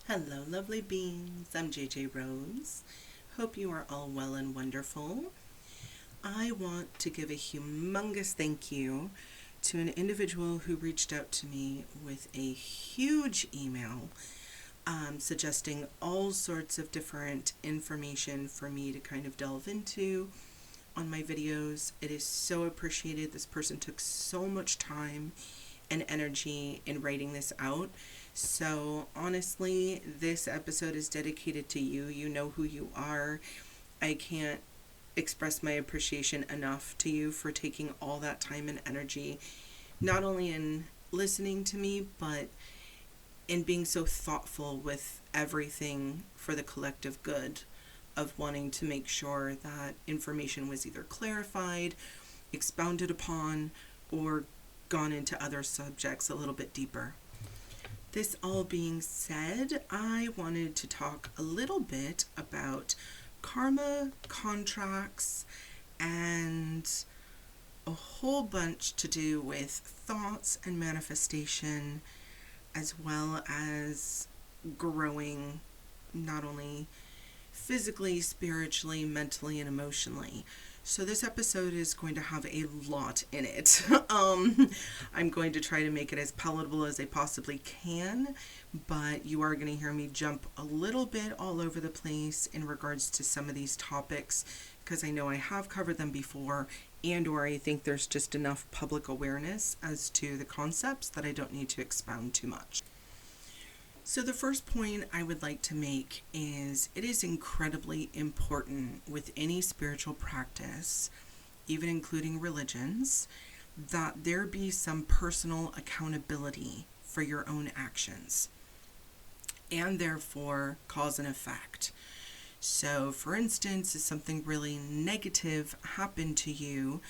Hello, lovely beings. I'm JJRose. Hope you are all well and wonderful. I want to give a humongous thank you to an individual who reached out to me with a huge email suggesting all sorts of different information for me to kind of delve into on my videos. It is so appreciated. This person took so much time and energy in writing this out. So honestly, this episode is dedicated to you. You know who you are. I can't express my appreciation enough to you for taking all that time and energy, not only in listening to me, but in being so thoughtful with everything for the collective good of wanting to make sure that information was either clarified, expounded upon, or gone into other subjects a little bit deeper. This all being said, I wanted to talk a little bit about karma, contracts, and a whole bunch to do with thoughts and manifestation, as well as growing not only physically, spiritually, mentally, and emotionally. So this episode is going to have a lot in it. I'm going to try to make it as palatable as I possibly can, but you are going to hear me jump a little bit all over the place in regards to some of these topics, because I know I have covered them before, and or I think there's just enough public awareness as to the concepts that I don't need to expound too much. So the first point I would like to make is it is incredibly important with any spiritual practice, even including religions, that there be some personal accountability for your own actions, and therefore cause and effect. So for instance, if something really negative happened to you,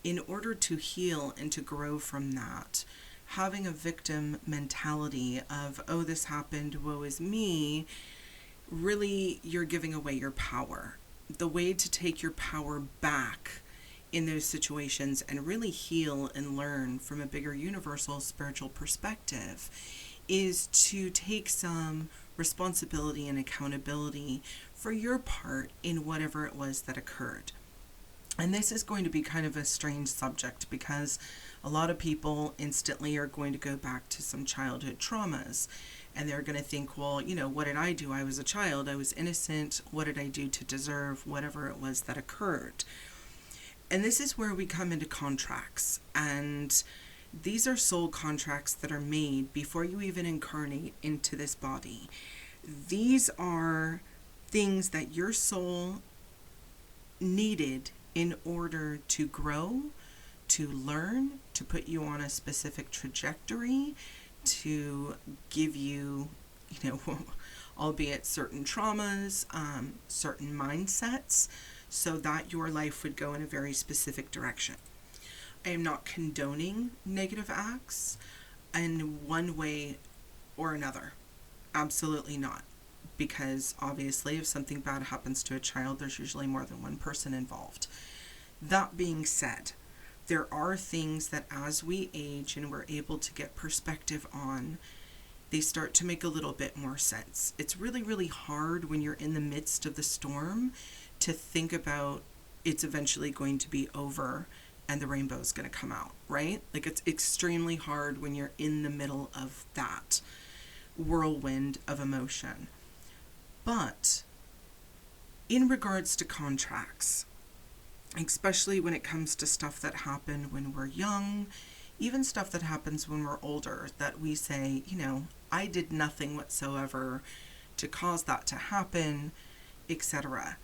in order to heal and to grow from that, having a victim mentality of, oh, this happened, woe is me, really you're giving away your power. The way to take your power back in those situations and really heal and learn from a bigger universal spiritual perspective is to take some responsibility and accountability for your part in whatever it was that occurred. And this is going to be kind of a strange subject because a lot of people instantly are going to go back to some childhood traumas, and they're going to think, well, what did I do? I was a child. I was innocent. What did I do to deserve whatever it was that occurred? And this is where we come into contracts. And these are soul contracts that are made before you even incarnate into this body. These are things that your soul needed in order to grow, to learn, to put you on a specific trajectory, to give you, albeit certain traumas, certain mindsets, so that your life would go in a very specific direction. I am not condoning negative acts in one way or another. Absolutely not. Because obviously if something bad happens to a child, there's usually more than one person involved. That being said, there are things that as we age and we're able to get perspective on, they start to make a little bit more sense. It's really, really hard when you're in the midst of the storm to think about it's eventually going to be over and the rainbow is going to come out, right? Like, it's extremely hard when you're in the middle of that whirlwind of emotion. But in regards to contracts, especially when it comes to stuff that happened when we're young, even stuff that happens when we're older, that we say, I did nothing whatsoever to cause that to happen, etc.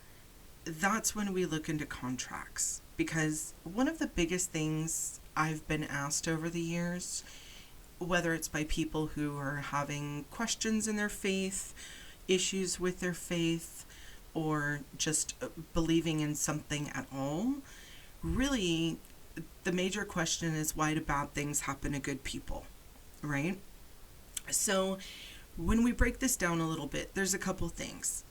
That's when we look into contracts. Because one of the biggest things I've been asked over the years, whether it's by people who are having questions in their faith, issues with their faith, or just believing in something at all, really the major question is, why do bad things happen to good people, right? So When we break this down a little bit, there's a couple things.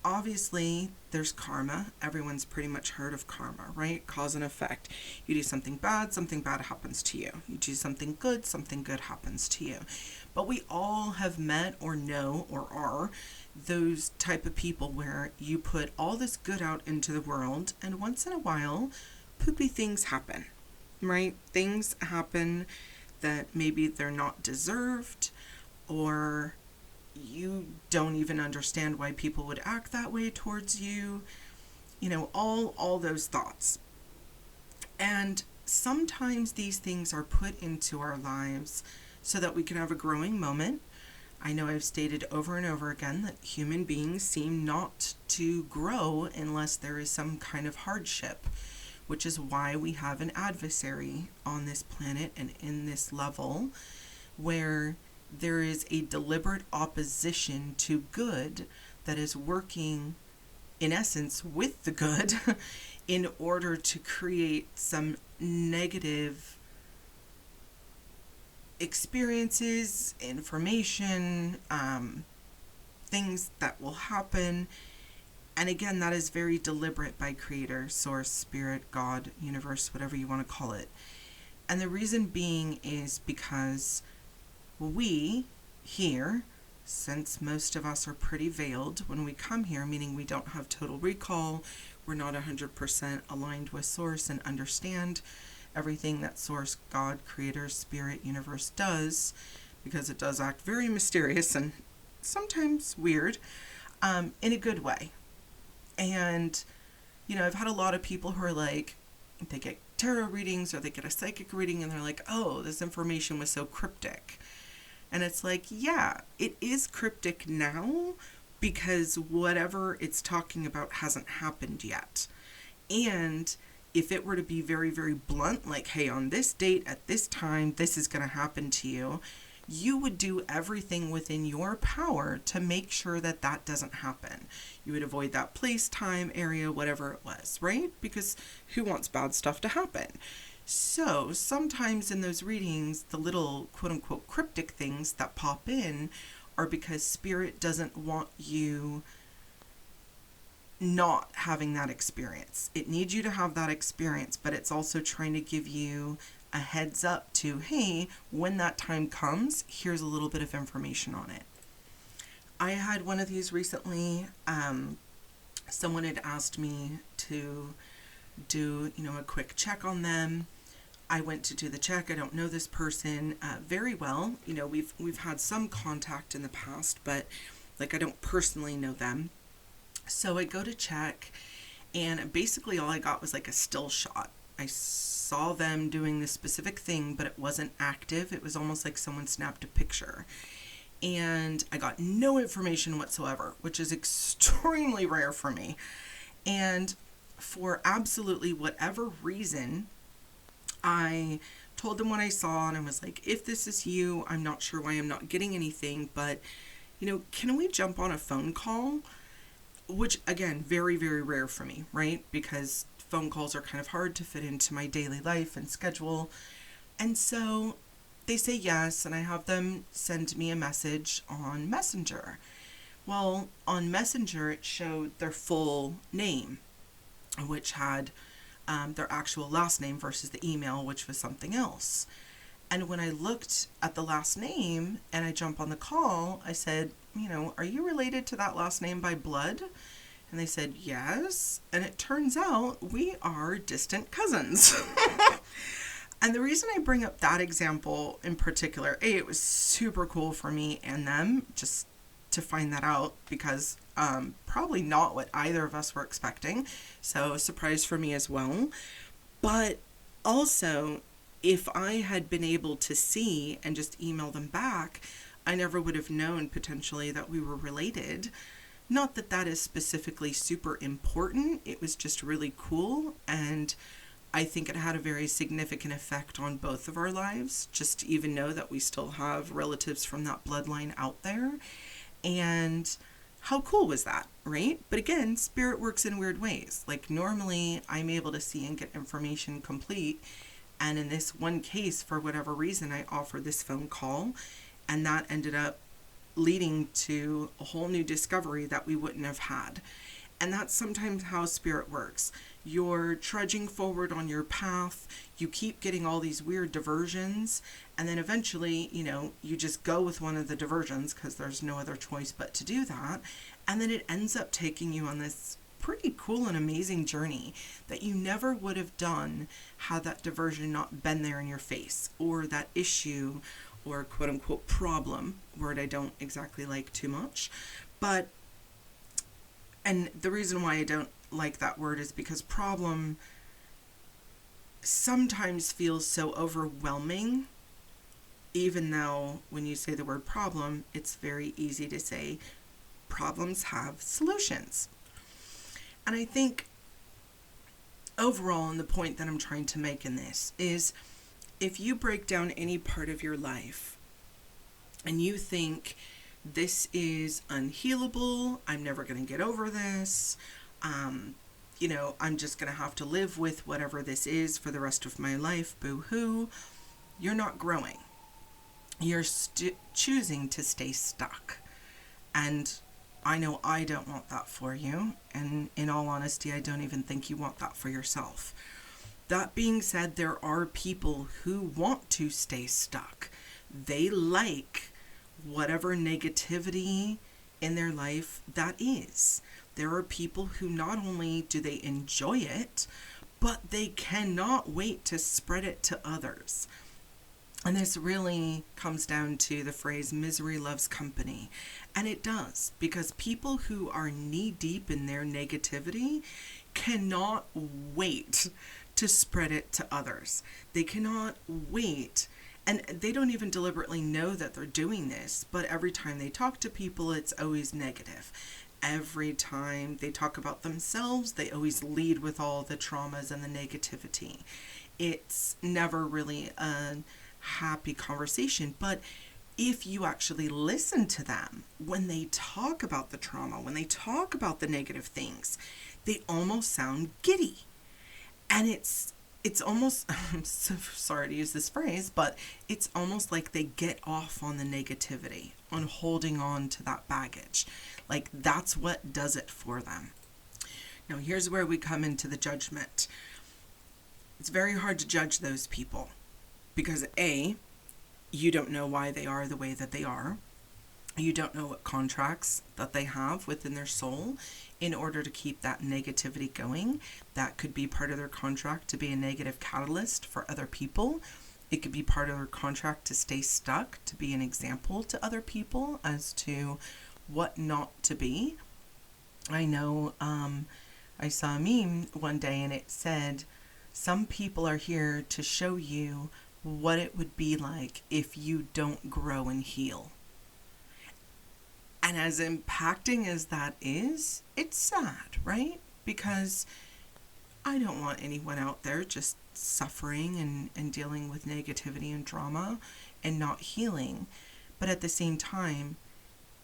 Obviously there's karma. Everyone's pretty much heard of karma, right? Cause and effect. You do something bad happens to you. You do something good happens to you. But we all have met or know or are those type of people where you put all this good out into the world, and once in a while, poopy things happen, right? Things happen that maybe they're not deserved, or you don't even understand why people would act that way towards you. All those thoughts. And sometimes these things are put into our lives so that we can have a growing moment. I know I've stated over and over again that human beings seem not to grow unless there is some kind of hardship, which is why we have an adversary on this planet and in this level, where there is a deliberate opposition to good that is working, in essence, with the good in order to create some negative experiences, information, things that will happen. And again, that is very deliberate by Creator, Source, Spirit, God, Universe, whatever you want to call it. And the reason being is because we here, since most of us are pretty veiled when we come here, meaning we don't have total recall, we're not 100% aligned with Source and understand everything that Source, God, Creator, Spirit, Universe does, because it does act very mysterious and sometimes weird, in a good way. And, I've had a lot of people who are like, they get tarot readings or they get a psychic reading and they're like, oh, this information was so cryptic. And it's like, yeah, it is cryptic now because whatever it's talking about hasn't happened yet. And if it were to be very, very blunt, like, hey, on this date, at this time, this is going to happen to you, you would do everything within your power to make sure that that doesn't happen. You would avoid that place, time, area, whatever it was, right? Because who wants bad stuff to happen? So sometimes in those readings, the little quote-unquote cryptic things that pop in are because Spirit doesn't want you not having that experience. It needs you to have that experience, but it's also trying to give you a heads up to, hey, when that time comes, here's a little bit of information on it. I had one of these recently. Someone had asked me to do, a quick check on them. I went to do the check. I don't know this person very well. We've had some contact in the past, but I don't personally know them. So I go to check, and basically all I got was a still shot. I saw them doing this specific thing, but it wasn't active. It was almost like someone snapped a picture. And I got no information whatsoever, which is extremely rare for me. And for absolutely whatever reason, I told them what I saw, and I was like, if this is you, I'm not sure why I'm not getting anything, but, can we jump on a phone call? Which, again, very, very rare for me, right? Because phone calls are kind of hard to fit into my daily life and schedule. And so they say yes, and I have them send me a message on Messenger. Well, on Messenger, it showed their full name, which had their actual last name versus the email, which was something else. And when I looked at the last name and I jump on the call, I said, are you related to that last name by blood? And they said, yes. And it turns out we are distant cousins. And the reason I bring up that example in particular, it was super cool for me and them just to find that out, because probably not what either of us were expecting. So surprise for me as well. But also, if I had been able to see and just email them back, I never would have known potentially that we were related. Not that that is specifically super important. It was just really cool. And I think it had a very significant effect on both of our lives, just to even know that we still have relatives from that bloodline out there. And how cool was that, right? But again, Spirit works in weird ways. Normally I'm able to see and get information complete. And in this one case, for whatever reason, I offered this phone call, and that ended up leading to a whole new discovery that we wouldn't have had. And that's sometimes how spirit works. You're trudging forward on your path, you keep getting all these weird diversions, and then eventually, you just go with one of the diversions because there's no other choice but to do that. And then it ends up taking you on this pretty cool and amazing journey that you never would have done had that diversion not been there in your face, or that issue or quote unquote problem, word I don't exactly like too much. But, and the reason why I don't like that word is because problem sometimes feels so overwhelming, even though when you say the word problem, it's very easy to say problems have solutions. And I think overall, and the point that I'm trying to make in this is, if you break down any part of your life and you think this is unhealable, I'm never going to get over this, I'm just going to have to live with whatever this is for the rest of my life, boo-hoo, you're not growing. You're choosing to stay stuck. And I know I don't want that for you. And in all honesty, I don't even think you want that for yourself. That being said, there are people who want to stay stuck. They like whatever negativity in their life that is. There are people who not only do they enjoy it, but they cannot wait to spread it to others. And this really comes down to the phrase, misery loves company. And it does, because people who are knee deep in their negativity cannot wait to spread it to others. They cannot wait. And they don't even deliberately know that they're doing this, but every time they talk to people, it's always negative. Every time they talk about themselves, they always lead with all the traumas and the negativity. It's never really a happy conversation. But if you actually listen to them, when they talk about the trauma, when they talk about the negative things, they almost sound giddy. And it's almost, I'm so sorry to use this phrase, but it's almost like they get off on the negativity, on holding on to that baggage. Like, that's what does it for them. Now, here's where we come into the judgment. It's very hard to judge those people because A, you don't know why they are the way that they are. You don't know what contracts that they have within their soul in order to keep that negativity going. That could be part of their contract to be a negative catalyst for other people. It could be part of their contract to stay stuck, to be an example to other people as to what not to be. I know I saw a meme one day and it said, some people are here to show you what it would be like if you don't grow and heal. And as impacting as that is, it's sad, right? Because I don't want anyone out there just suffering and dealing with negativity and drama and not healing. But at the same time,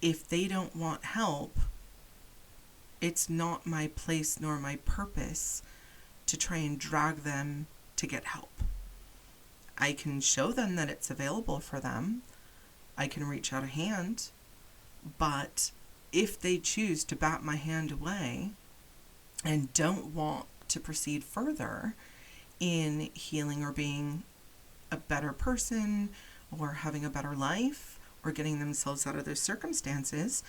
if they don't want help, it's not my place nor my purpose to try and drag them to get help. I can show them that it's available for them. I can reach out a hand. But if they choose to bat my hand away and don't want to proceed further in healing or being a better person or having a better life or getting themselves out of those circumstances,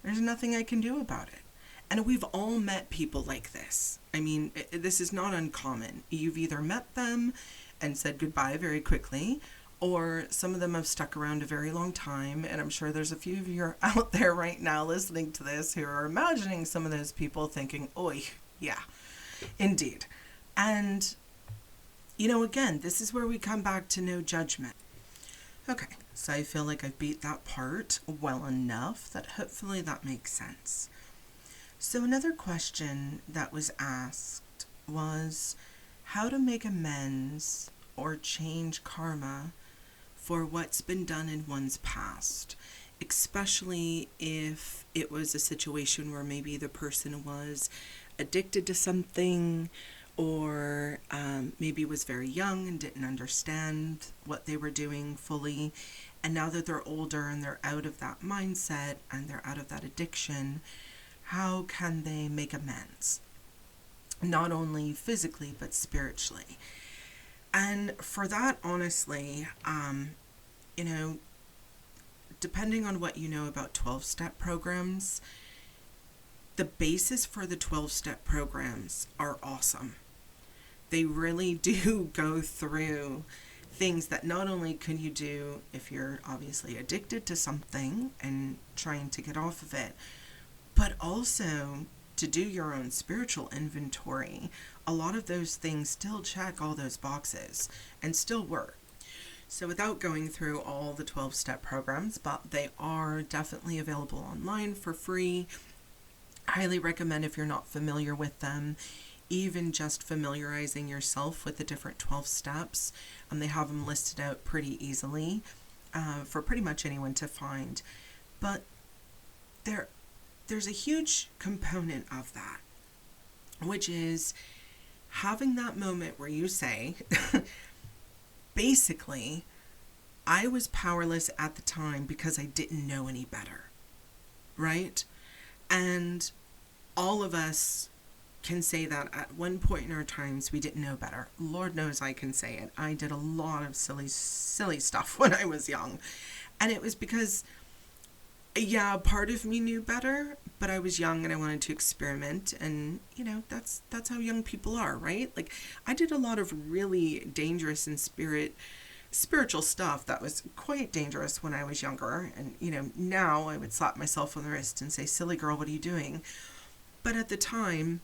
there's nothing I can do about it. And we've all met people like this. I mean, this is not uncommon. You've either met them and said goodbye very quickly, or some of them have stuck around a very long time, and I'm sure there's a few of you out there right now listening to this who are imagining some of those people thinking, oi, yeah, indeed. And, again, this is where we come back to no judgment. Okay, so I feel like I've beat that part well enough that hopefully that makes sense. So another question that was asked was how to make amends or change karma for what's been done in one's past, especially if it was a situation where maybe the person was addicted to something or maybe was very young and didn't understand what they were doing fully, And now that they're older and they're out of that mindset and they're out of that addiction, how can they make amends? Not only physically, but spiritually. And for that, honestly, you know, depending on what you know about 12-step programs, the basis for the 12-step programs are awesome. They really do go through things that not only can you do if you're obviously addicted to something and trying to get off of it, but also to do your own spiritual inventory. A lot of those things still check all those boxes and still work. So without going through all the 12-step programs, but they are definitely available online for free. Highly recommend if you're not familiar with them, even just familiarizing yourself with the different 12 steps. They have them listed out pretty easily for pretty much anyone to find. But there's a huge component of that, which is having that moment where you say, basically, I was powerless at the time because I didn't know any better, right? And all of us can say that at one point in our times we didn't know better. Lord knows I can say it. I did a lot of silly stuff when I was young. And it was because, yeah, part of me knew better, but I was young and I wanted to experiment. And, you know, that's how young people are, right? Like, I did a lot of really dangerous and spiritual stuff that was quite dangerous when I was younger. And, you know, now I would slap myself on the wrist and say, silly girl, what are you doing? But at the time,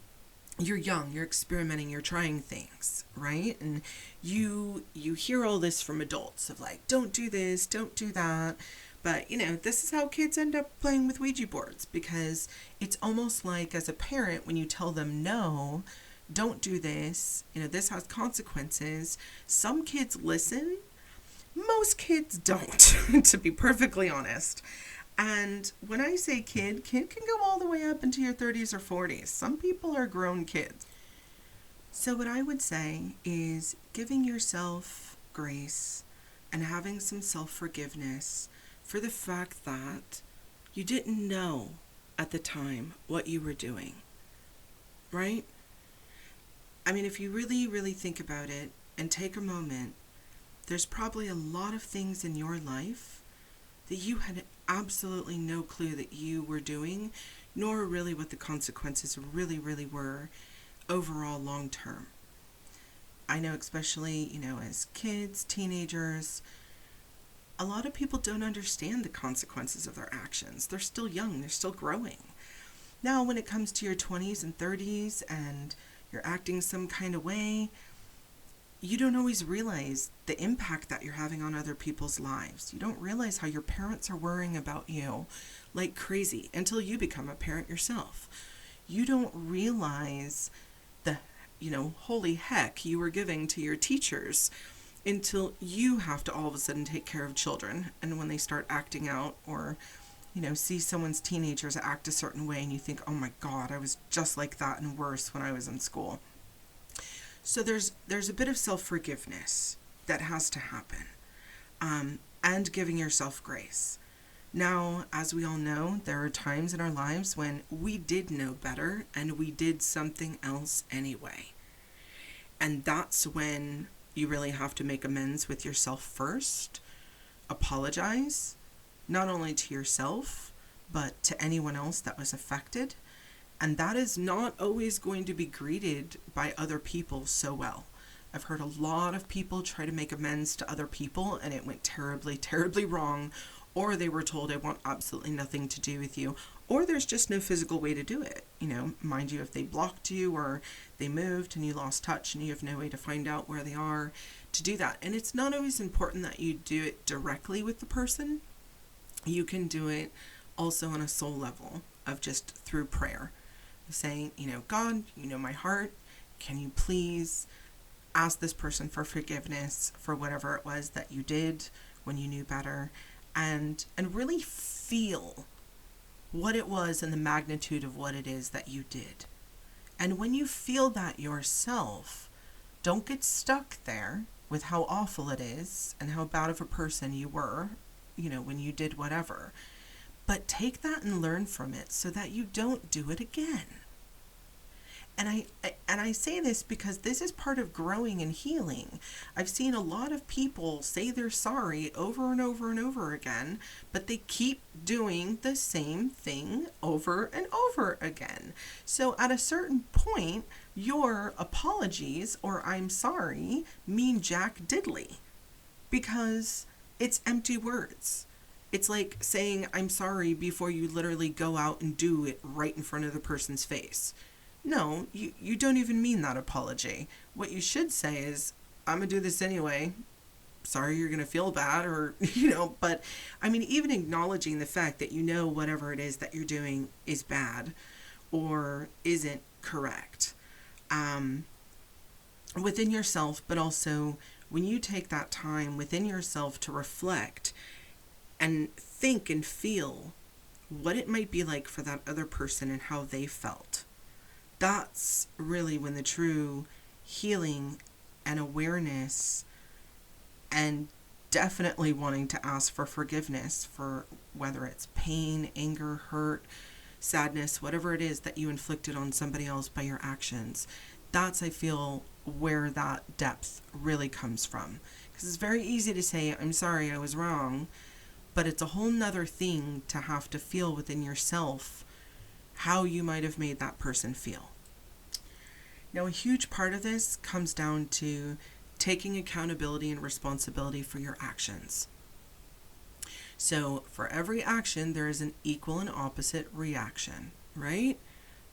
you're young, you're experimenting, you're trying things, right? And you hear all this from adults of like, don't do this, don't do that. But, you know, this is how kids end up playing with Ouija boards, because it's almost like as a parent, when you tell them, no, don't do this, you know, this has consequences. Some kids listen, most kids don't, to be perfectly honest. And when I say kid can go all the way up into your 30s or 40s. Some people are grown kids. So what I would say is giving yourself grace and having some self-forgiveness for the fact that you didn't know at the time what you were doing, right? I mean, if you really, really think about it and take a moment, there's probably a lot of things in your life that you had absolutely no clue that you were doing, nor really what the consequences really, really were overall long term. I know, especially, you know, as kids, teenagers, a lot of people don't understand the consequences of their actions. They're still young, they're still growing. Now, when it comes to your 20s and 30s and you're acting some kind of way, you don't always realize the impact that you're having on other people's lives. You don't realize how your parents are worrying about you like crazy until you become a parent yourself. You don't realize the, you know, holy heck you were giving to your teachers until you have to all of a sudden take care of children. And when they start acting out, or, you know, see someone's teenagers act a certain way and you think, oh my God, I was just like that and worse when I was in school. So there's a bit of self-forgiveness that has to happen, and giving yourself grace. Now, as we all know, there are times in our lives when we did know better and we did something else anyway. And that's when you really have to make amends with yourself first, apologize, not only to yourself, but to anyone else that was affected. And that is not always going to be greeted by other people so well. I've heard a lot of people try to make amends to other people and it went terribly, terribly wrong, or they were told, I want absolutely nothing to do with you, or there's just no physical way to do it. You know, mind you, if they blocked you or they moved and you lost touch and you have no way to find out where they are, to do that. And it's not always important that you do it directly with the person. You can do it also on a soul level of just through prayer. Saying, you know, God, you know my heart. Can you please ask this person for forgiveness for whatever it was that you did when you knew better, and really feel what it was and the magnitude of what it is that you did. And when you feel that yourself, don't get stuck there with how awful it is and how bad of a person you were when you did whatever. But take that and learn from it so that you don't do it again. And I say this because this is part of growing and healing. I've seen a lot of people say they're sorry over and over and over again, but they keep doing the same thing over and over again. So at a certain point, your apologies or I'm sorry mean jack diddly, because it's empty words. It's like saying I'm sorry before you literally go out and do it right in front of the person's face. No, you don't even mean that apology. What you should say is, I'm going to do this anyway. Sorry you're going to feel bad, or, but I mean, even acknowledging the fact that whatever it is that you're doing is bad or isn't correct within yourself, but also when you take that time within yourself to reflect and think and feel what it might be like for that other person and how they felt. That's really when the true healing and awareness and definitely wanting to ask for forgiveness for whether it's pain, anger, hurt, sadness, whatever it is that you inflicted on somebody else by your actions. That's, I feel, where that depth really comes from. Because it's very easy to say, I'm sorry, I was wrong. But it's a whole nother thing to have to feel within yourself how you might have made that person feel. Now, a huge part of this comes down to taking accountability and responsibility for your actions. So for every action, there is an equal and opposite reaction, right?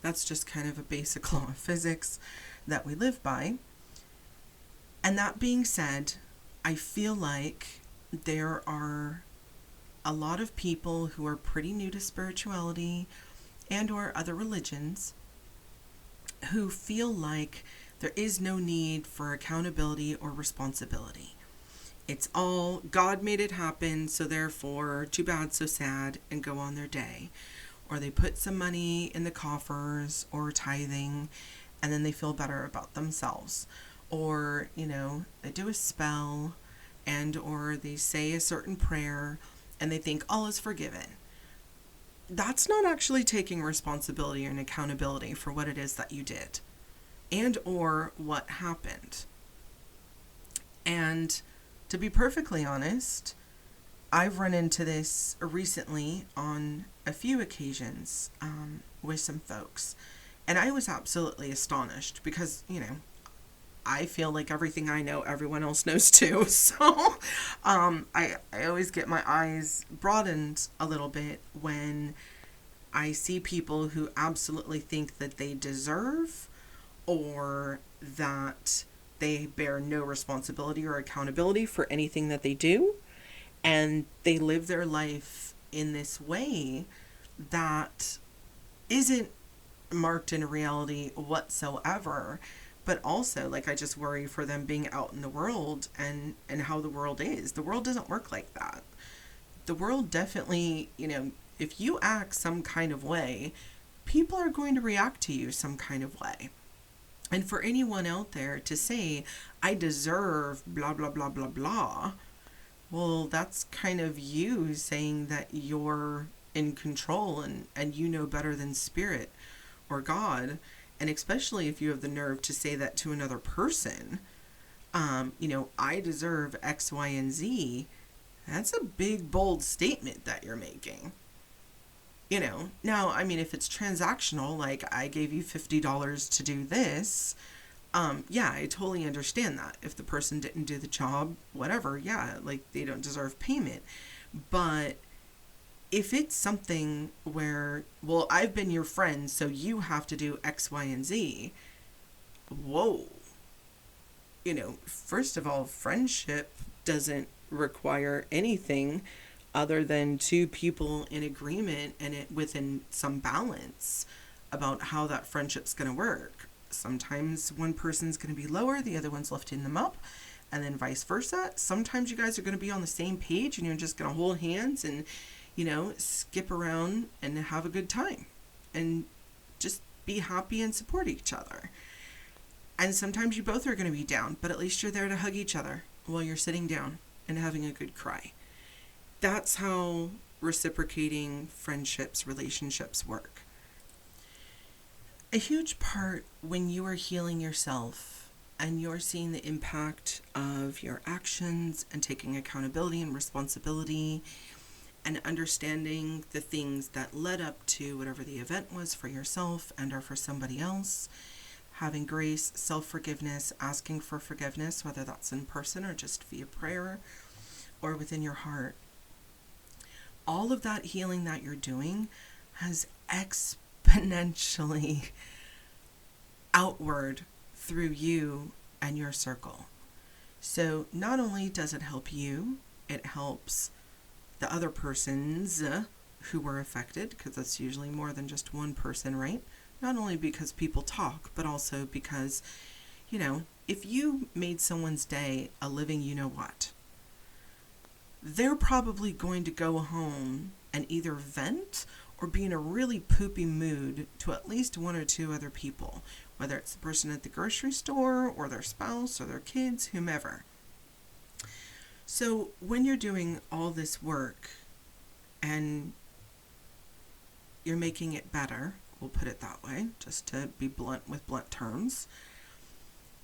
That's just kind of a basic law of physics that we live by. And that being said, I feel like there are a lot of people who are pretty new to spirituality and or other religions who feel like there is no need for accountability or responsibility. It's all God made it happen, so therefore too bad, so sad, and go on their day. Or they put some money in the coffers or tithing and then they feel better about themselves. Or, they do a spell and or they say a certain prayer and they think all is forgiven. That's not actually taking responsibility and accountability for what it is that you did and or what happened. And to be perfectly honest, I've run into this recently on a few occasions with some folks. And I was absolutely astonished because, I feel like everything I know, everyone else knows too. So I always get my eyes broadened a little bit when I see people who absolutely think that they deserve or that they bear no responsibility or accountability for anything that they do. And they live their life in this way that isn't marked in reality whatsoever. But also, I just worry for them being out in the world and how the world is. The world doesn't work like that. The world definitely, if you act some kind of way, people are going to react to you some kind of way. And for anyone out there to say, I deserve blah, blah, blah, blah, blah, well, that's kind of you saying that you're in control and you know better than spirit or God. And especially if you have the nerve to say that to another person, I deserve X, Y, and Z. That's a big, bold statement that you're making. Now, I mean, if it's transactional, like I gave you $50 to do this, yeah, I totally understand that. If the person didn't do the job, whatever, yeah, they don't deserve payment. But if it's something where, well, I've been your friend, so you have to do X, Y, and Z, whoa. First of all, friendship doesn't require anything other than two people in agreement and it within some balance about how that friendship's going to work. Sometimes one person's going to be lower, the other one's lifting them up, and then vice versa. Sometimes you guys are going to be on the same page and you're just going to hold hands and skip around and have a good time and just be happy and support each other. And sometimes you both are going to be down, but at least you're there to hug each other while you're sitting down and having a good cry. That's how reciprocating friendships, relationships work. A huge part when you are healing yourself and you're seeing the impact of your actions and taking accountability and responsibility and understanding the things that led up to whatever the event was for yourself and or for somebody else, having grace, self-forgiveness, asking for forgiveness, whether that's in person or just via prayer or within your heart. All of that healing that you're doing has exponentially outward through you and your circle. So not only does it help you, it helps the other persons who were affected, because that's usually more than just one person, right? Not only because people talk, but also because, if you made someone's day a living you-know-what, they're probably going to go home and either vent or be in a really poopy mood to at least one or two other people, whether it's the person at the grocery store or their spouse or their kids, whomever. So when you're doing all this work and you're making it better, we'll put it that way, just to be blunt with blunt terms,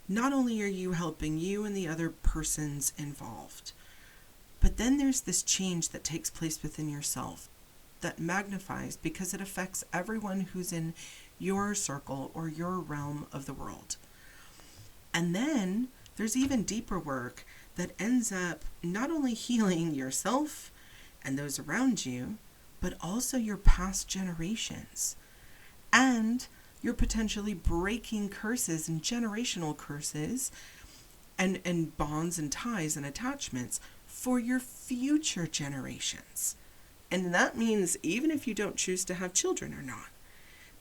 not only are you helping you and the other persons involved, but then there's this change that takes place within yourself that magnifies because it affects everyone who's in your circle or your realm of the world. And then there's even deeper work that ends up not only healing yourself and those around you, but also your past generations. And you're potentially breaking curses and generational curses and bonds and ties and attachments for your future generations. And that means even if you don't choose to have children or not.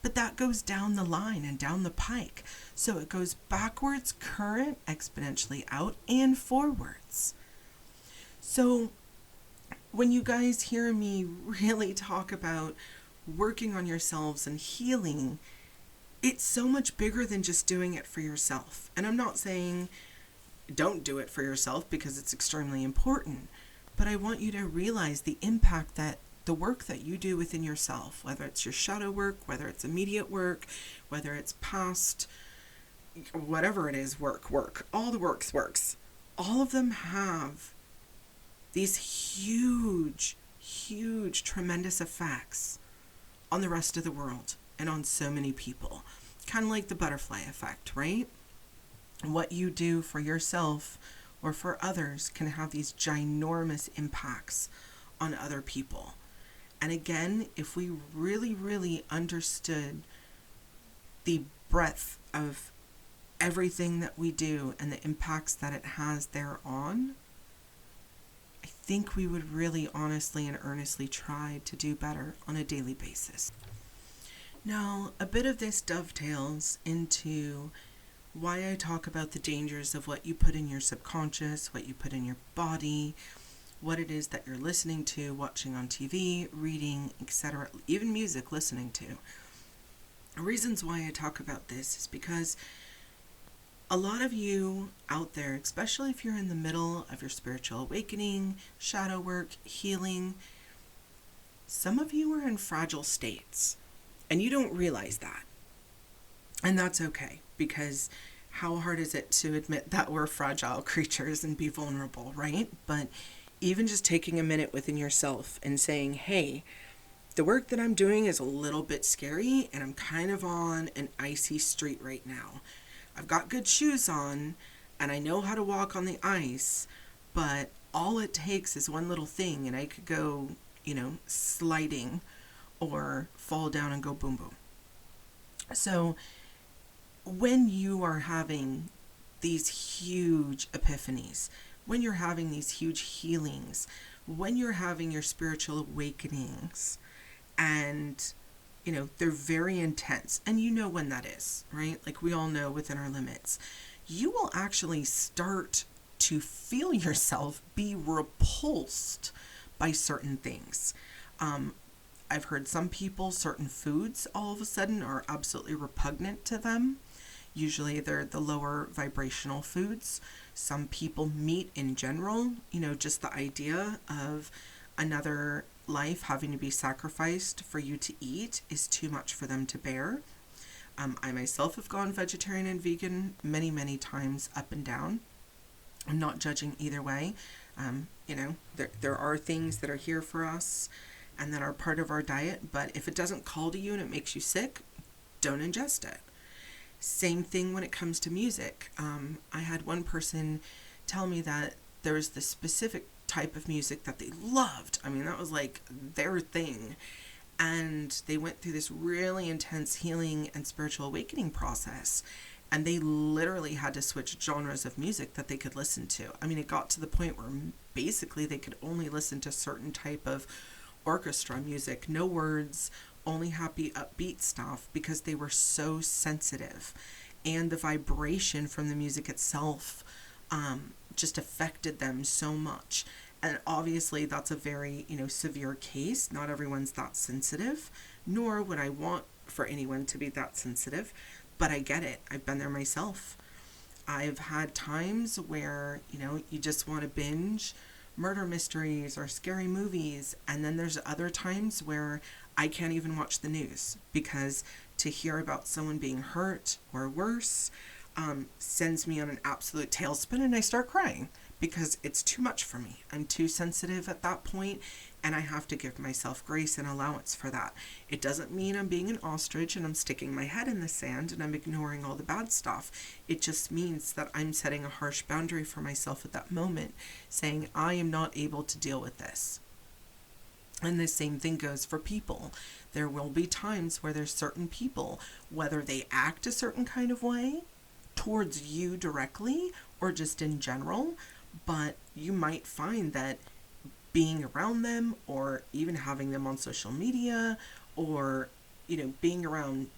But that goes down the line and down the pike. So it goes backwards, current, exponentially out, and forwards. So when you guys hear me really talk about working on yourselves and healing, it's so much bigger than just doing it for yourself. And I'm not saying don't do it for yourself because it's extremely important. But I want you to realize the impact that the work that you do within yourself, whether it's your shadow work, whether it's immediate work, whether it's past, whatever it is, work, all the works, all of them have these huge, tremendous effects on the rest of the world and on so many people. Kind of like the butterfly effect, right? What you do for yourself or for others can have these ginormous impacts on other people. And again, if we really understood the breadth of everything that we do and the impacts that it has thereon, I think we would really honestly and earnestly try to do better on a daily basis. Now, a bit of this dovetails into why I talk about the dangers of what you put in your subconscious, what you put in your body, what it is that you're listening to, watching on TV, reading, etc., even music listening to. Reasons why I talk about this is because a lot of you out there, especially if you're in the middle of your spiritual awakening, shadow work, healing, some of you are in fragile states and you don't realize that. And that's okay, because how hard is it to admit that we're fragile creatures and be vulnerable, right? But even just taking a minute within yourself and saying, hey, the work that I'm doing is a little bit scary and I'm kind of on an icy street right now. I've got good shoes on and I know how to walk on the ice, but all it takes is one little thing and I could go, sliding or fall down and go boom, boom. So when you are having these huge epiphanies, when you're having these huge healings, when you're having your spiritual awakenings, and, they're very intense, and you know when that is, right? Like we all know within our limits, you will actually start to feel yourself be repulsed by certain things. I've heard some people, certain foods all of a sudden are absolutely repugnant to them. Usually they're the lower vibrational foods. Some people, meat in general, just the idea of another life having to be sacrificed for you to eat is too much for them to bear. I myself have gone vegetarian and vegan many, many times, up and down. I'm not judging either way. There are things that are here for us and that are part of our diet, but if it doesn't call to you and it makes you sick, don't ingest it. Same thing when it comes to music. I had one person tell me that there was this specific type of music that they loved. I mean, that was like their thing. And they went through this really intense healing and spiritual awakening process. And they literally had to switch genres of music that they could listen to. I mean, it got to the point where basically they could only listen to certain type of orchestra music, no words, only happy, upbeat stuff, because they were so sensitive. And the vibration from the music itself just affected them so much. And obviously that's a very, severe case. Not everyone's that sensitive, nor would I want for anyone to be that sensitive, but I get it. I've been there myself. I've had times where, you just want to binge murder mysteries or scary movies, and then there's other times where I can't even watch the news, because to hear about someone being hurt or worse sends me on an absolute tailspin, and I start crying because it's too much for me. I'm too sensitive at that point, and I have to give myself grace and allowance for that. It doesn't mean I'm being an ostrich and I'm sticking my head in the sand and I'm ignoring all the bad stuff. It just means that I'm setting a harsh boundary for myself at that moment, saying I am not able to deal with this. And the same thing goes for people. There will be times where there's certain people, whether they act a certain kind of way towards you directly or just in general, but you might find that being around them, or even having them on social media, or, being around,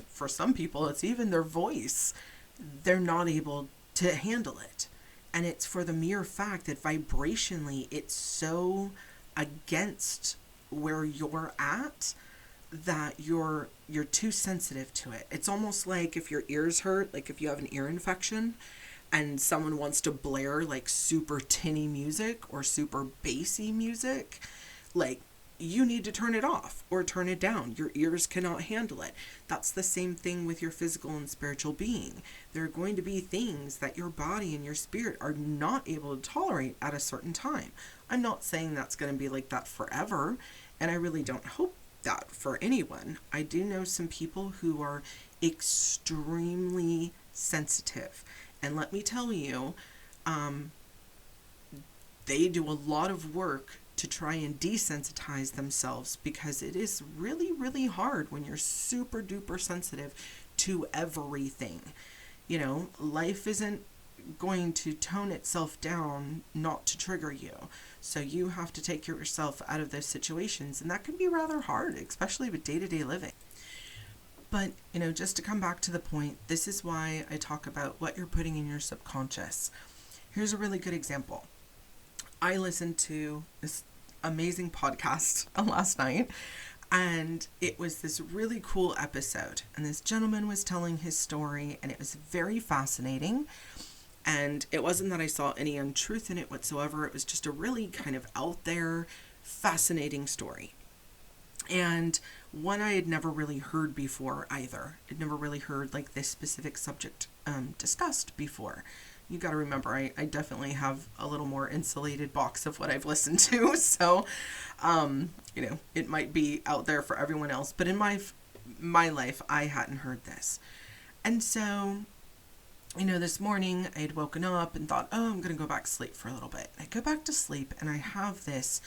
for some people, it's even their voice, they're not able to handle it. And it's for the mere fact that vibrationally, it's so against where you're at that you're too sensitive to it. It's almost like if your ears hurt, like if you have an ear infection and someone wants to blare like super tinny music or super bassy music, like you need to turn it off or turn it down. Your ears cannot handle it. That's the same thing with your physical and spiritual being. There are going to be things that your body and your spirit are not able to tolerate at a certain time. I'm not saying that's going to be like that forever, and I really don't hope that for anyone. I do know some people who are extremely sensitive. And let me tell you, they do a lot of work to try and desensitize themselves, because it is really, really hard when you're super duper sensitive to everything. Life isn't going to tone itself down not to trigger you. So you have to take yourself out of those situations, and that can be rather hard, especially with day-to-day living. But, just to come back to the point, this is why I talk about what you're putting in your subconscious. Here's a really good example. I listened to this amazing podcast last night, and it was this really cool episode. And this gentleman was telling his story, and it was very fascinating. And it wasn't that I saw any untruth in it whatsoever. It was just a really kind of out there, fascinating story. And one I had never really heard before either. I'd never really heard like this specific subject discussed before. You got to remember, I definitely have a little more insulated box of what I've listened to. So, it might be out there for everyone else. But in my life, I hadn't heard this. And so, this morning I had woken up and thought, I'm going to go back to sleep for a little bit. I go back to sleep and I have this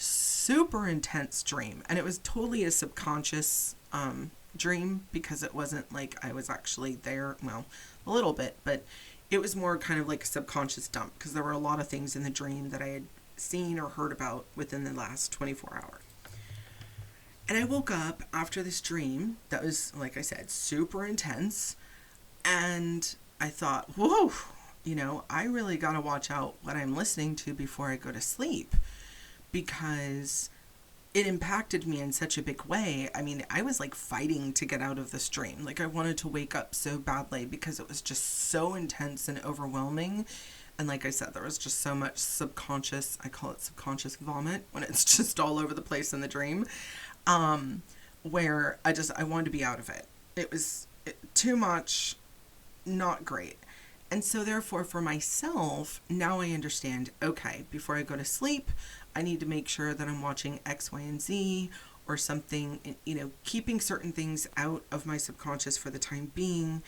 super intense dream, and it was totally a subconscious dream, because it wasn't like I was actually there. Well, a little bit, but it was more kind of like a subconscious dump, because there were a lot of things in the dream that I had seen or heard about within the last 24 hours. And I woke up after this dream that was, like I said, super intense, and I thought, whoa, I really got to watch out what I'm listening to before I go to sleep, because it impacted me in such a big way. I mean, I was like fighting to get out of this dream. Like I wanted to wake up so badly, because it was just so intense and overwhelming And like I said, there was just so much subconscious, I call it subconscious vomit, when it's just all over the place in the dream, where I wanted to be out of it. It was too much, not great. And so therefore for myself, now I understand, okay, before I go to sleep, I need to make sure that I'm watching X, Y, and Z or something, keeping certain things out of my subconscious for the time being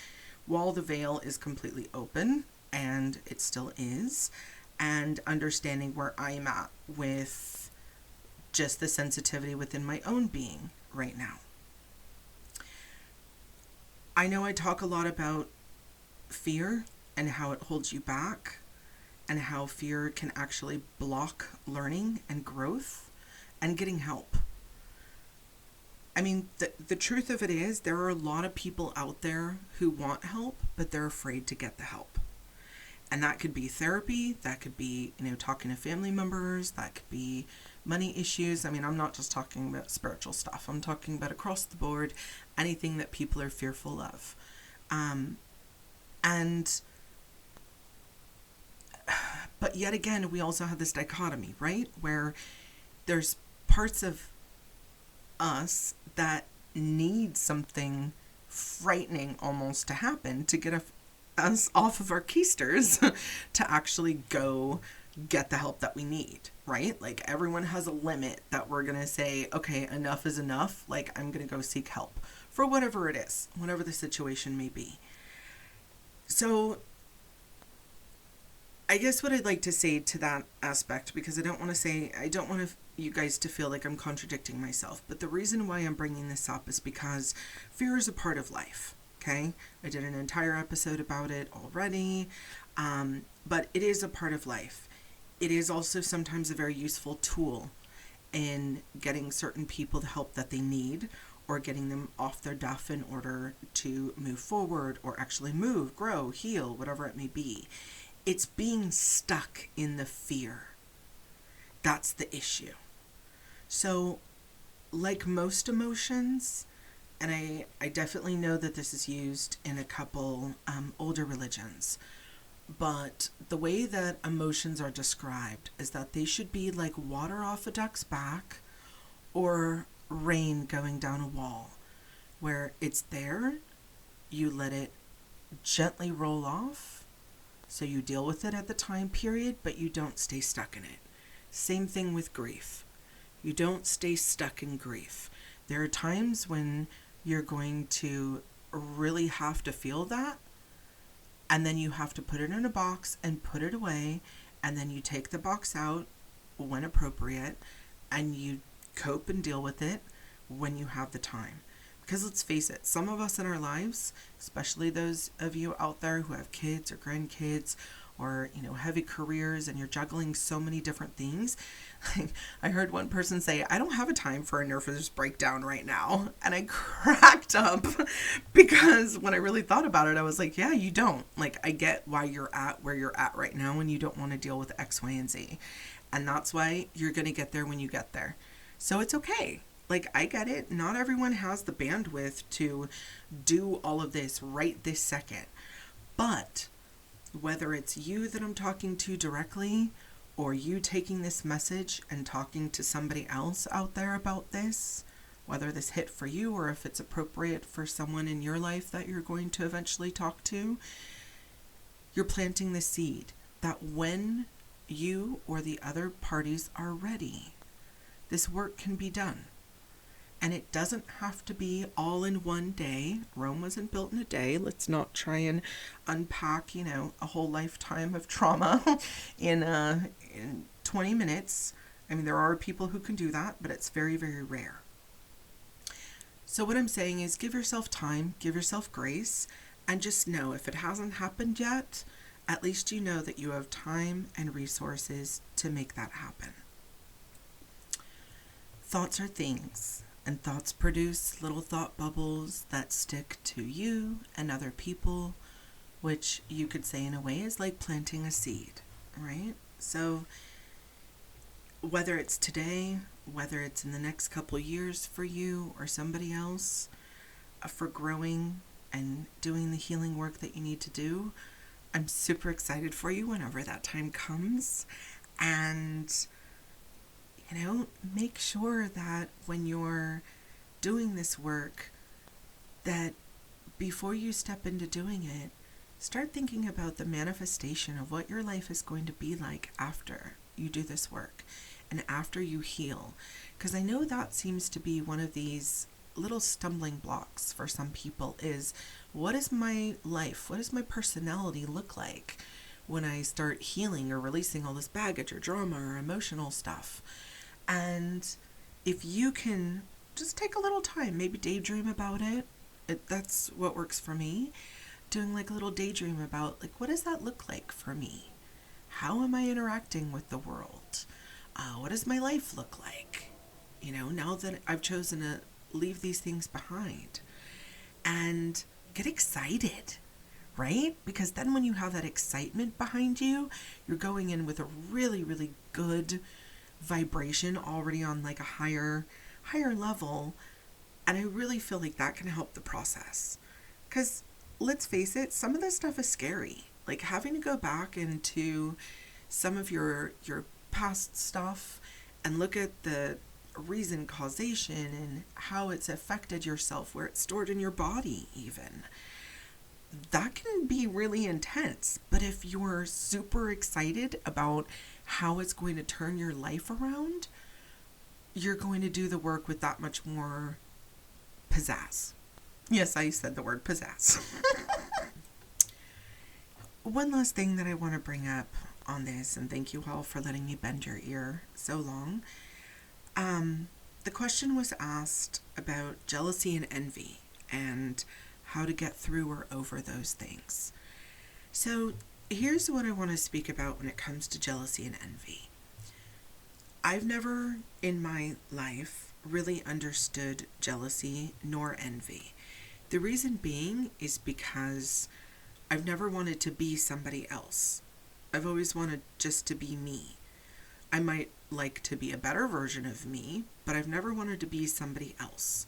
while the veil is completely open, and it still is, and understanding where I'm at with just the sensitivity within my own being right now. I know I talk a lot about fear and how it holds you back, and how fear can actually block learning and growth and getting help. I mean, the truth of it is, there are a lot of people out there who want help, but they're afraid to get the help. And that could be therapy, that could be, talking to family members, that could be money issues. I mean, I'm not just talking about spiritual stuff. I'm talking about across the board, anything that people are fearful of. But yet again, we also have this dichotomy, right? Where there's parts of us that need something frightening almost to happen to get us off of our keisters to actually go get the help that we need, right? Like, everyone has a limit that we're going to say, okay, enough is enough. Like, I'm going to go seek help for whatever it is, whatever the situation may be. So I guess what I'd like to say to that aspect, because I don't want you guys to feel like I'm contradicting myself, but the reason why I'm bringing this up is because fear is a part of life, okay? I did an entire episode about it already, but it is a part of life. It is also sometimes a very useful tool in getting certain people the help that they need, or getting them off their duff in order to move forward, or actually move, grow, heal, whatever it may be. It's being stuck in the fear. That's the issue. So, like most emotions, and I definitely know that this is used in a couple older religions, but the way that emotions are described is that they should be like water off a duck's back, or rain going down a wall, where it's there, you let it gently roll off, so you deal with it at the time period, but you don't stay stuck in it. Same thing with grief. You don't stay stuck in grief. There are times when you're going to really have to feel that, and then you have to put it in a box and put it away, and then you take the box out when appropriate, and you cope and deal with it when you have the time. Because let's face it, some of us in our lives, especially those of you out there who have kids or grandkids, or heavy careers, and you're juggling so many different things. I heard one person say, I don't have a time for a nervous breakdown right now. And I cracked up, because when I really thought about it, I was like, yeah, you don't. Like, I get why you're at where you're at right now, and you don't want to deal with X, Y, and Z. And that's why you're going to get there when you get there. So it's okay. Like, I get it. Not everyone has the bandwidth to do all of this right this second. But whether it's you that I'm talking to directly, or you taking this message and talking to somebody else out there about this, whether this hit for you or if it's appropriate for someone in your life that you're going to eventually talk to, you're planting the seed that when you or the other parties are ready, this work can be done. And it doesn't have to be all in one day. Rome wasn't built in a day. Let's not try and unpack, a whole lifetime of trauma in 20 minutes. I mean, there are people who can do that, but it's very, very rare. So what I'm saying is, give yourself time, give yourself grace, and just know if it hasn't happened yet, at least you know that you have time and resources to make that happen. Thoughts are things. And thoughts produce little thought bubbles that stick to you and other people, which you could say in a way is like planting a seed, right? So whether it's today, whether it's in the next couple years for you or somebody else, for growing and doing the healing work that you need to do, I'm super excited for you whenever that time comes. And, make sure that when you're doing this work, that before you step into doing it, start thinking about the manifestation of what your life is going to be like after you do this work and after you heal. Because I know that seems to be one of these little stumbling blocks for some people is, what is my life? What does my personality look like when I start healing or releasing all this baggage or drama or emotional stuff? And if you can just take a little time, maybe daydream about it. That's what works for me. Doing like a little daydream about like, what does that look like for me? How am I interacting with the world? What does my life look like? Now that I've chosen to leave these things behind, and get excited, right? Because then when you have that excitement behind you, you're going in with a really, really good vibration already on like a higher level. And I really feel like that can help the process. Because let's face it, some of this stuff is scary. Like having to go back into some of your past stuff and look at the reason, causation, and how it's affected yourself, where it's stored in your body even. That can be really intense. But if you're super excited about how it's going to turn your life around, you're going to do the work with that much more pizzazz. Yes, I said the word pizzazz. One last thing that I want to bring up on this, and thank you all for letting me bend your ear so long. The question was asked about jealousy and envy and how to get through or over those things. So here's what I want to speak about when it comes to jealousy and envy. I've never in my life really understood jealousy nor envy. The reason being is because I've never wanted to be somebody else. I've always wanted just to be me. I might like to be a better version of me, but I've never wanted to be somebody else.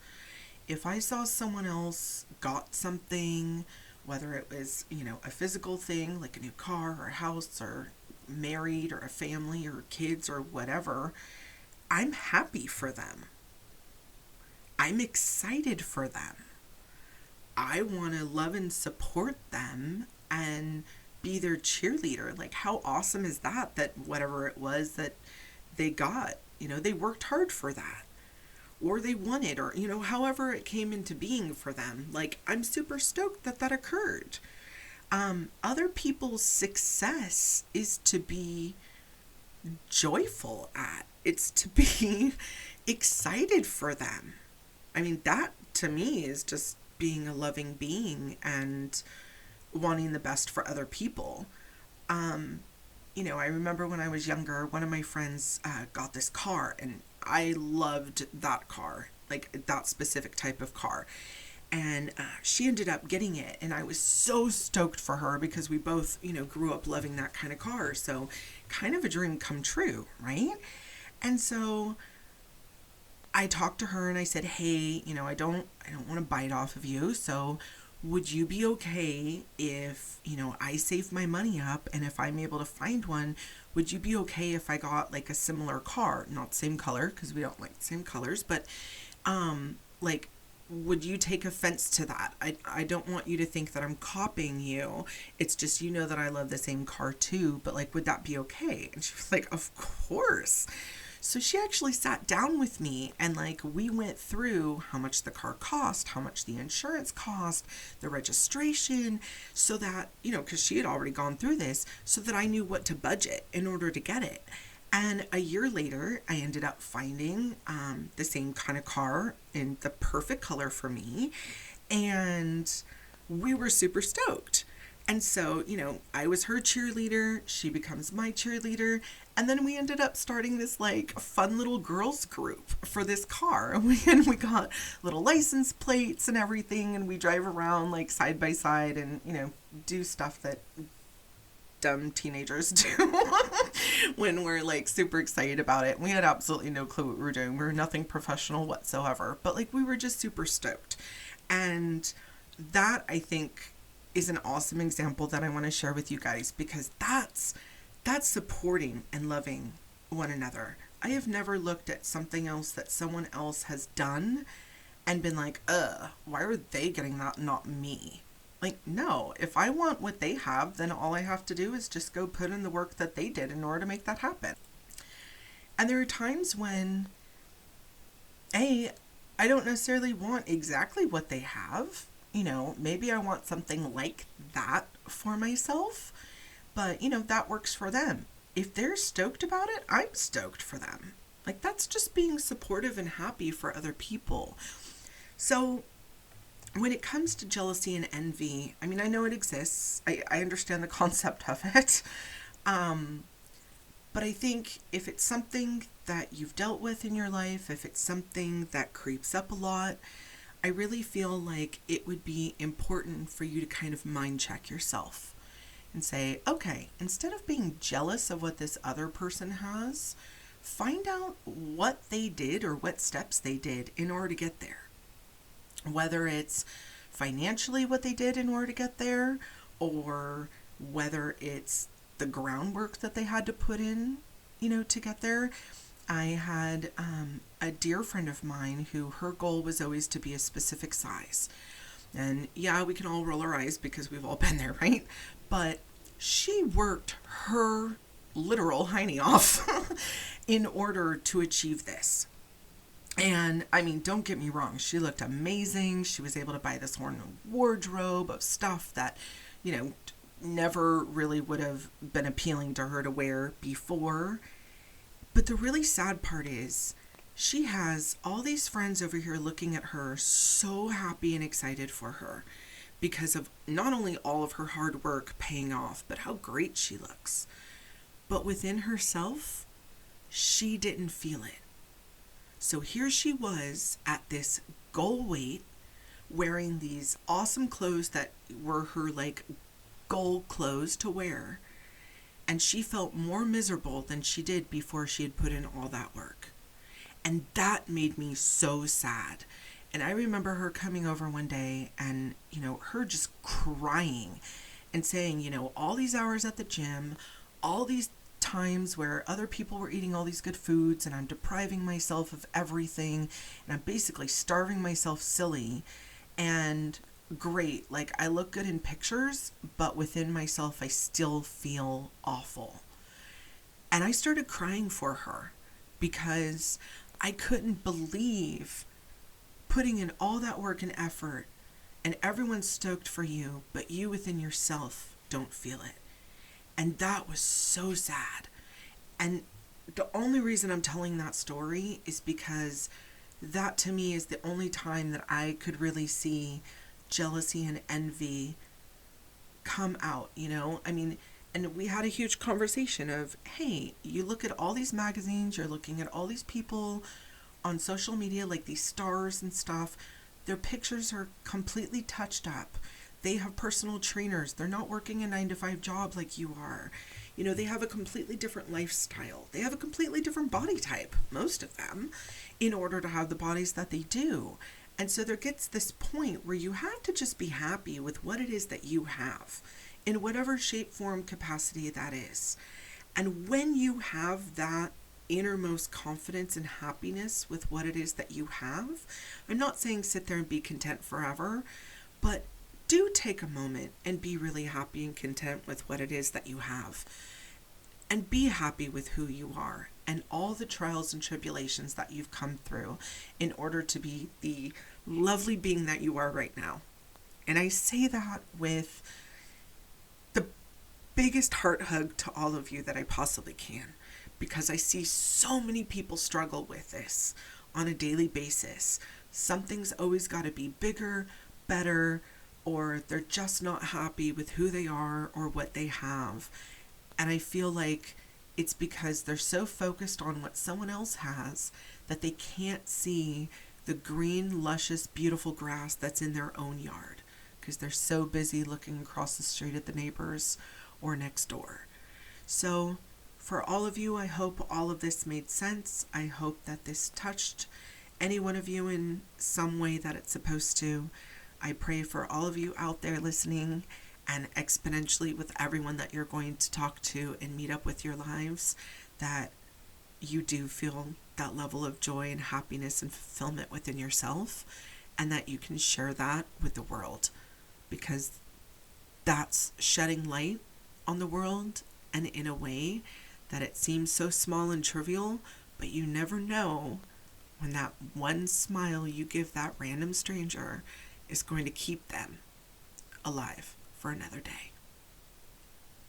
If I saw someone else got something, whether it was, a physical thing like a new car or a house or married or a family or kids or whatever, I'm happy for them. I'm excited for them. I want to love and support them and be their cheerleader. Like, how awesome is that whatever it was that they got, they worked hard for that, or they won it, or, however it came into being for them. Like, I'm super stoked that occurred. Other people's success is to be joyful at. It's to be excited for them. I mean, that to me is just being a loving being and wanting the best for other people. I remember when I was younger, one of my friends got this car, and I loved that car, like that specific type of car. And she ended up getting it, and I was so stoked for her because we both, grew up loving that kind of car. So kind of a dream come true, right? And so I talked to her and I said, hey, I don't want to bite off of you. So would you be okay if, I save my money up, and if I'm able to find one, would you be okay if I got like a similar car? Not same color, because we don't like the same colors, but would you take offense to that? I don't want you to think that I'm copying you. It's just, that I love the same car too, but would that be okay? And she was like, of course. So she actually sat down with me and we went through how much the car cost, how much the insurance cost, the registration, so that, because she had already gone through this, so that I knew what to budget in order to get it. And a year later, I ended up finding the same kind of car in the perfect color for me. And we were super stoked. And so, I was her cheerleader. She becomes my cheerleader. And then we ended up starting this fun little girls group for this car. And we got little license plates and everything. And we drive around side by side and, do stuff that dumb teenagers do when we're super excited about it. We had absolutely no clue what we were doing. We were nothing professional whatsoever, but we were just super stoked. And that, I think, is an awesome example that I want to share with you guys, because that's supporting and loving one another. I have never looked at something else that someone else has done and been like, why are they getting that, not me? Like, no, if I want what they have, then all I have to do is just go put in the work that they did in order to make that happen. And there are times when, I don't necessarily want exactly what they have. Maybe I want something like that for myself, but, that works for them. If they're stoked about it, I'm stoked for them. Like, that's just being supportive and happy for other people. So when it comes to jealousy and envy, I mean, I know it exists. I understand the concept of it. But I think if it's something that you've dealt with in your life, if it's something that creeps up a lot, I really feel like it would be important for you to kind of mind check yourself and say, okay, instead of being jealous of what this other person has, find out what they did or what steps they did in order to get there. Whether it's financially what they did in order to get there, or whether it's the groundwork that they had to put in, to get there. I had a dear friend of mine who her goal was always to be a specific size. And yeah, we can all roll our eyes because we've all been there, right? But she worked her literal hiney off in order to achieve this. And I mean, don't get me wrong, she looked amazing. She was able to buy this whole wardrobe of stuff that, never really would have been appealing to her to wear before. But the really sad part is she has all these friends over here looking at her so happy and excited for her because of not only all of her hard work paying off, but how great she looks. But within herself, she didn't feel it. So here she was at this goal weight, wearing these awesome clothes that were her goal clothes to wear. And she felt more miserable than she did before she had put in all that work. And that made me so sad. And I remember her coming over one day and, her just crying and saying, all these hours at the gym, all these times where other people were eating all these good foods and I'm depriving myself of everything and I'm basically starving myself silly. And great, I look good in pictures, but within myself I still feel awful. And I started crying for her because I couldn't believe putting in all that work and effort and everyone's stoked for you, but you within yourself don't feel it. And that was so sad. And the only reason I'm telling that story is because that to me is the only time that I could really see jealousy and envy come out, I mean, and we had a huge conversation of, hey, you look at all these magazines, you're looking at all these people on social media, like these stars and stuff, their pictures are completely touched up. They have personal trainers. They're not working a 9-to-5 job like you are. They have a completely different lifestyle. They have a completely different body type, most of them, in order to have the bodies that they do. And so there gets this point where you have to just be happy with what it is that you have, in whatever shape, form, capacity that is. And when you have that innermost confidence and happiness with what it is that you have, I'm not saying sit there and be content forever, but do take a moment and be really happy and content with what it is that you have. And be happy with who you are and all the trials and tribulations that you've come through in order to be the lovely being that you are right now. And I say that with the biggest heart hug to all of you that I possibly can, because I see so many people struggle with this on a daily basis. Something's always got to be bigger, better, or they're just not happy with who they are or what they have. And I feel like it's because they're so focused on what someone else has that they can't see the green, luscious, beautiful grass that's in their own yard because they're so busy looking across the street at the neighbors or next door. So for all of you, I hope all of this made sense. I hope that this touched any one of you in some way that it's supposed to. I pray for all of you out there listening and exponentially with everyone that you're going to talk to and meet up with your lives, that you do feel that level of joy and happiness and fulfillment within yourself, and that you can share that with the world, because that's shedding light on the world, and in a way that it seems so small and trivial, but you never know when that one smile you give that random stranger is going to keep them alive for another day.